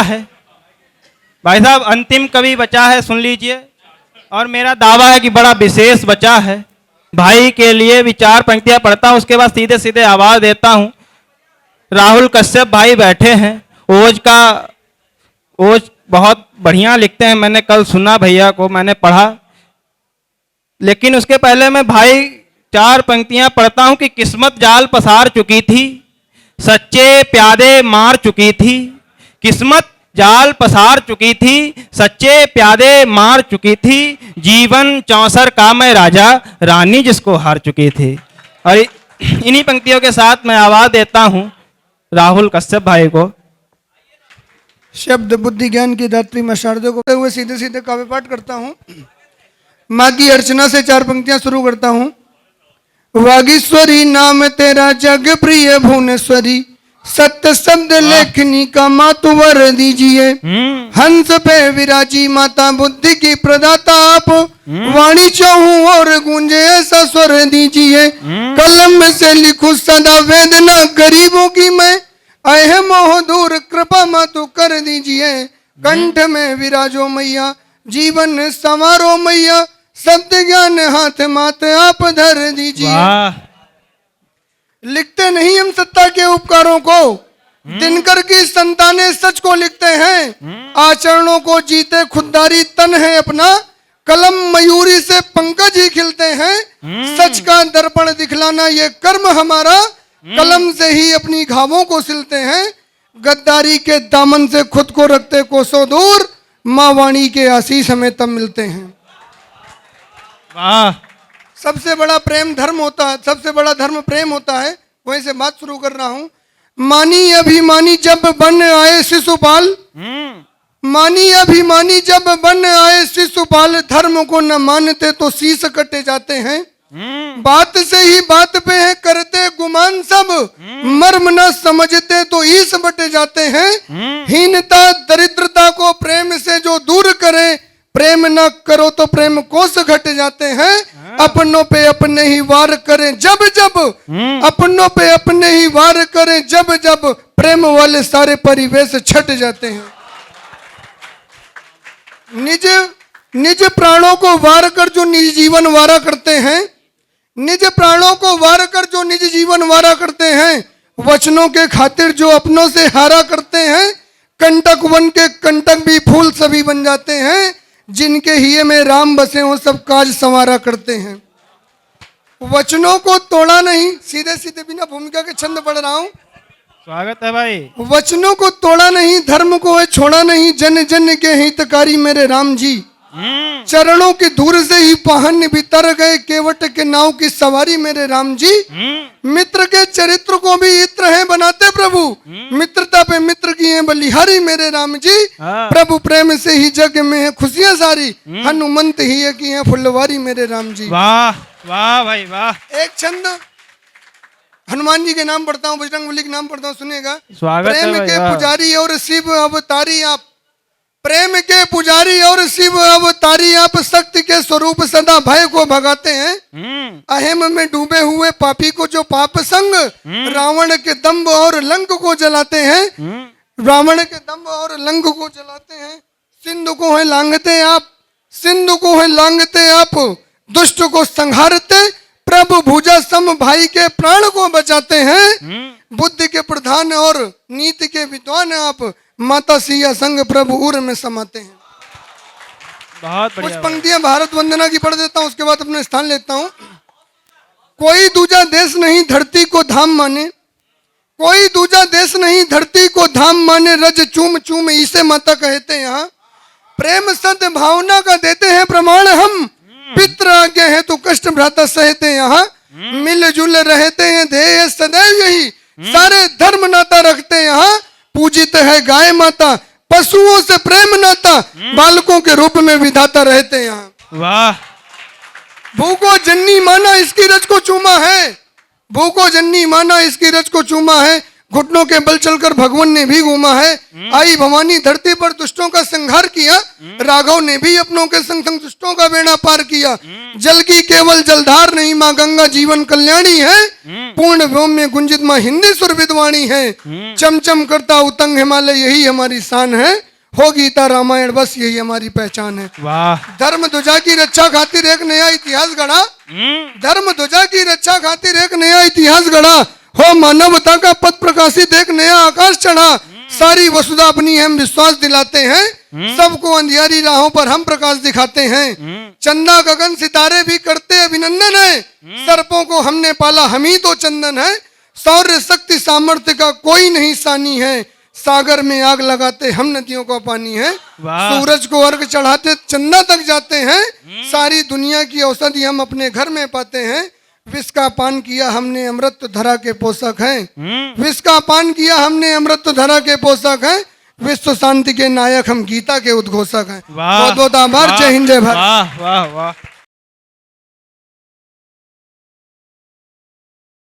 है भाई साहब, अंतिम कवि बचा है, सुन लीजिए। और मेरा दावा है कि बड़ा विशेष बचा है। भाई के लिए विचार पंक्तियां पढ़ता हूं, उसके बाद सीधे सीधे आवाज देता हूं। राहुल कश्यप भाई बैठे हैं, ओज बहुत बढ़िया लिखते हैं। मैंने कल सुना भैया को, मैंने पढ़ा। लेकिन उसके पहले मैं भाई 4 पंक्तियां पढ़ता हूं कि किस्मत जाल पसार चुकी थी, सच्चे प्यादे मार चुकी थी। किस्मत जाल पसार चुकी थी, सच्चे प्यादे मार चुकी थी। जीवन चौसर का मैं राजा, रानी जिसको हार चुकी थी। और इन्हीं पंक्तियों के साथ मैं आवाज देता हूं राहुल कश्यप भाई को। शब्द बुद्धि ज्ञान की दात्री मैं शारदे को हुए सीधे सीधे काव्य पाठ करता हूं। माँ की अर्चना से 4 पंक्तियां शुरू करता हूं। वागीश्वरी नाम तेरा जग प्रिय भुवनेश्वरी, सत्य शब्द लेखनी का मातुवर दीजिए। हंस पे विराजी माता बुद्धि की प्रदाता आप, वाणी चौहूं और गूंजे ऐसा स्वर दीजिए। कलम से लिखूं सदा वेदना गरीबों की मैं, अहे मोह दूर कृपा मातु कर दीजिए। कंठ में विराजो मैया, जीवन संवारो मैया, शब्द ज्ञान हाथ मात आप धर दीजिए। लिखते नहीं हम सत्ता के उपकारों को, दिनकर की संतानें सच को लिखते हैं। आचरणों को जीते खुददारी तन है अपना, कलम मयूरी से पंकज ही खिलते हैं। सच का दर्पण दिखलाना ये कर्म हमारा, कलम से ही अपनी घावों को सिलते हैं। गद्दारी के दामन से खुद को रखते कोसों दूर, माँ वाणी के आशीष हमें तब मिलते हैं। वाह! सबसे बड़ा प्रेम धर्म होता है, सबसे बड़ा धर्म प्रेम होता है। वहीं से बात शुरू कर रहा हूं। मानी अभिमानी जब बन आए शिशुपाल, मानी अभिमानी जब बन आए शिशुपाल, धर्म को न मानते तो शीश कटे जाते हैं। बात से ही बात पे है करते गुमान सब, मर्म न समझते तो ईस बटे जाते हैं। हीनता दरिद्रता को प्रेम से जो दूर करे, प्रेम न करो तो प्रेम कोष घट जाते हैं। अपनों पे अपने ही वार करें जब जब, अपनों पे अपने ही वार करें जब जब, प्रेम वाले सारे परिवेश छट जाते हैं। निज प्राणों को वार कर जो निज जीवन वारा करते हैं, निज प्राणों को वार कर जो निज जीवन वारा करते हैं। वचनों के खातिर जो अपनों से हारा करते हैं, कंटक वन के कंटक भी फूल सभी बन जाते हैं। जिनके हिये में राम बसे हो सब काज संवारा करते हैं। वचनों को तोड़ा नहीं, सीधे सीधे बिना भूमिका के छंद पढ़ रहा हूं। स्वागत है भाई। वचनों को तोड़ा नहीं, धर्म को है छोड़ा नहीं, जन जन के हितकारी मेरे राम जी। चरणों की धूल से ही पाहन बितर गए, केवट के नाव की सवारी मेरे राम जी। मित्र के चरित्र को भी इत्र है बनाते प्रभु, मित्रता पे मित्र की है बलिहारी मेरे राम जी। प्रभु प्रेम से ही जग में है खुशियां सारी, हनुमंत ही है की है फुलवारी मेरे राम जी। वाह वाह भाई वाह। एक छंद हनुमान जी के नाम पढ़ता हूँ, बजरंगबली के नाम पढ़ता हूँ, सुनिएगा। स्वागत है प्रेम भाई, के वाह। पुजारी और शिव अवतारी आप, प्रेम के पुजारी और शिव अवतारी आप, शक्ति के स्वरूप सदा भय को भगाते हैं। अहम में डूबे हुए पापी को जो पाप संग, रावण के दंभ और लंक को जलाते हैं। रावण के दंभ और लंक को जलाते हैं। सिंधु को है लांघते आप, सिंधु को है लांघते आप, दुष्ट को संहारते प्रभु भुजा सम, भाई के प्राण को बचाते हैं। बुद्धि के प्रधान और नीति के विद्वान आप, माता सिया संग प्रभु उर में समाते हैं। बहुत बढ़िया। कुछ पंक्तियां भारत वंदना की पढ़ देता हूं, उसके बाद अपना स्थान लेता हूं। कोई दूजा देश नहीं धरती को धाम माने, कोई दूजा देश नहीं धरती को धाम माने, रज चूम चूम इसे माता कहते यहाँ। प्रेम सद भावना का देते हैं प्रमाण हम, पित्र आज्ञा है तो कष्ट भ्राता सहते यहाँ। मिलजुल रहते हैं ध्येय सदैव यही, सारे धर्म नाता रखते यहाँ। पूजित है गाय माता, पशुओं से प्रेम नाता, बालकों के रूप में विधाता रहते यहाँ। वाह। भूखो जन्नी माना इसकी रज को चूमा है, भूखो जन्नी माना इसकी रज को चूमा है। घुटनों के बल चलकर भगवान ने भी घूमा है। आई भवानी धरती पर दुष्टों का संहार किया, राघव ने भी अपनों के संग संग दुष्टों का बेड़ा पार किया। जल की केवल जलधार नहीं, माँ गंगा जीवन कल्याणी है। पूर्ण व्योम में गुंजित माँ हिंदी सुर विद्वाणी है। चमचम करता उतंग हिमालय यही हमारी शान है। हो गीता रामायण बस यही हमारी पहचान है। वाह। धर्म ध्वजा की रक्षा खातिर एक नया इतिहास गढ़ा। धर्म ध्वजा की रक्षा खातिर एक नया इतिहास गढ़ा। हो मानवता का पथ प्रकाशित एक नया आकाश चढ़ा। सारी वसुधा अपनी हम विश्वास दिलाते हैं। सबको अंधियारी राहों पर हम प्रकाश दिखाते हैं। चंदा गगन सितारे भी करते अभिनंदन है। सर्पों को हमने पाला हम ही तो चंदन है। शौर्य शक्ति सामर्थ्य का कोई नहीं सानी है। सागर में आग लगाते हम नदियों का पानी है। सूरज को अर्घ चढ़ाते चंदा तक जाते हैं। सारी दुनिया की औषधि हम अपने घर में पाते हैं। विष का पान किया हमने अमृत धरा के पोषक हैं। विष का पान किया हमने अमृत धरा के पोषक हैं। विश्व शांति के नायक हम गीता के उद्घोषक हैं। बहुत बहुत आभार। जय हिंद जय भारत। वाह वाह वाह।